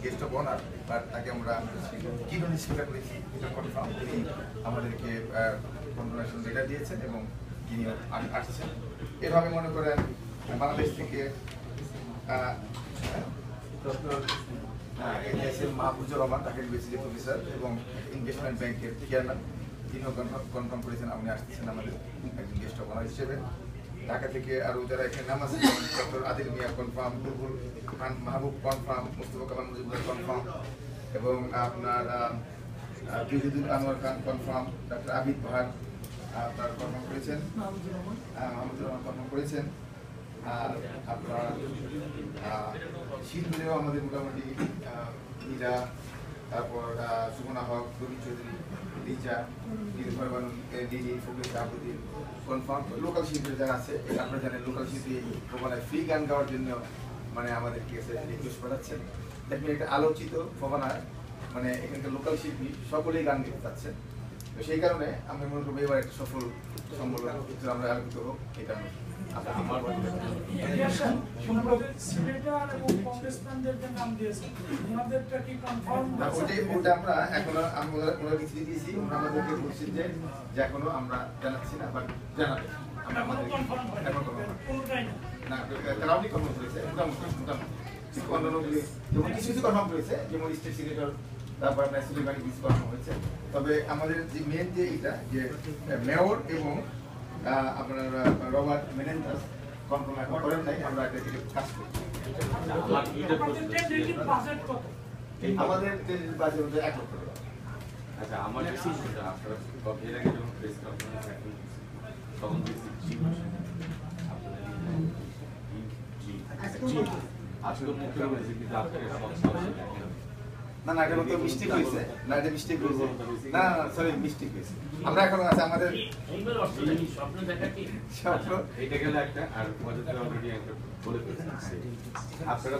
Guest of honour, but তাকে আমরা কি ধরনের স্বীকার করেছি এটা কনফার্ম। তিনি আমাদেরকে কনফার্মেশন লেটার দিয়েছেন এবং তিনি আসছেন। এভাবে মনে করেন বাংলাদেশ থেকে doctor SM. Mahfuzur Rahman, Dhaka university professor এবং ইনভেস্টমেন্ট ব্যাংকের চেয়ারম্যান, তিনিও কনফার্ম করেছেন আপনি আসতেছেন আমাদের একজন গেস্ট অফ অনার হিসেবে। ঢাকা থেকে আরও যারা এখানে নাম আছে, ডক্টর আদিল মিয়া কনফার্ম, বুলবুল খান মাহবুব কনফার্ম, মুস্তফা কামাল মুজিবুর কনফার্ম এবং আপনার বিহুদুল আনোয়ার খান কনফার্ম, ডক্টর আবিদ ভাট আপনার কনফার্ম করেছেন, মাহমুদুর রহমান কনফার্ম করেছেন। আর আপনার শিল্পীরাও আমাদের মোটামুটি মীরা, তারপর সুমনা হক, রবীন চৌধুরী, লিজা, নির্ভর বানু, লিলি, ফকির শাহাবুদ্দিন কনফার্ম। লোকাল শিল্পী যারা আছে, আপনারা জানেন লোকাল শিল্পী ভবনায় ফ্রি গান গাওয়ার জন্য মানে আমাদেরকে রিকোয়েস্ট পাঠাচ্ছেন। দেখবেন একটা আলোচিত ভবনায় মানে এখানকার লোকাল শিল্পী সকলেই গান দিতে চাচ্ছেন। তো সেই কারণে আমি মনে করবো এবার একটা সফল সম্মেলন আমরা আলোচিত হোক, এটা ওটা আমরা এখনো আমরা কিছু দিয়েছি, আমাদেরকে বলছেন যে এখনো আমরা জানাচ্ছি না, বাট জানাবে আমরা আমাদের না তারাও কনফার্ম করেছে মোটামুটি অন্যান্যগুলি যেমন কিছু কিছু কনফার্ম করেছে, যেমন স্টেট সিনেটর, তারপর আপনার সুলিমানি কিছু কনফার্ম হয়েছে। তবে আমাদের যে মেন যে এটা যে মেয়র এবং আপনার রবার্ট মেনেন্দাস কনফার্ম এখন করেন নাই, আমরা এটা থেকে কাজ করি। আমাদের বাজেট হচ্ছে 1 লক্ষ টাকা। আচ্ছা, আমার আপনারা এর আগে যখন প্রেস কনফারেন্স এখন তখন আজকে মুখ্য হয়েছে কিন্তু আপনারা না না, এটা তো মিস্টেক হয়েছে, না এটা মিস্টেক হয়েছে, না না সরি মিস্টেক হয়েছে। আমরা এখন আছে আমাদের স্বপ্ন দেখা কি স্বপ্ন এটা গেলে একটা আর মজাদার অলরেডি একটা বলে ফেলছেন আপনারা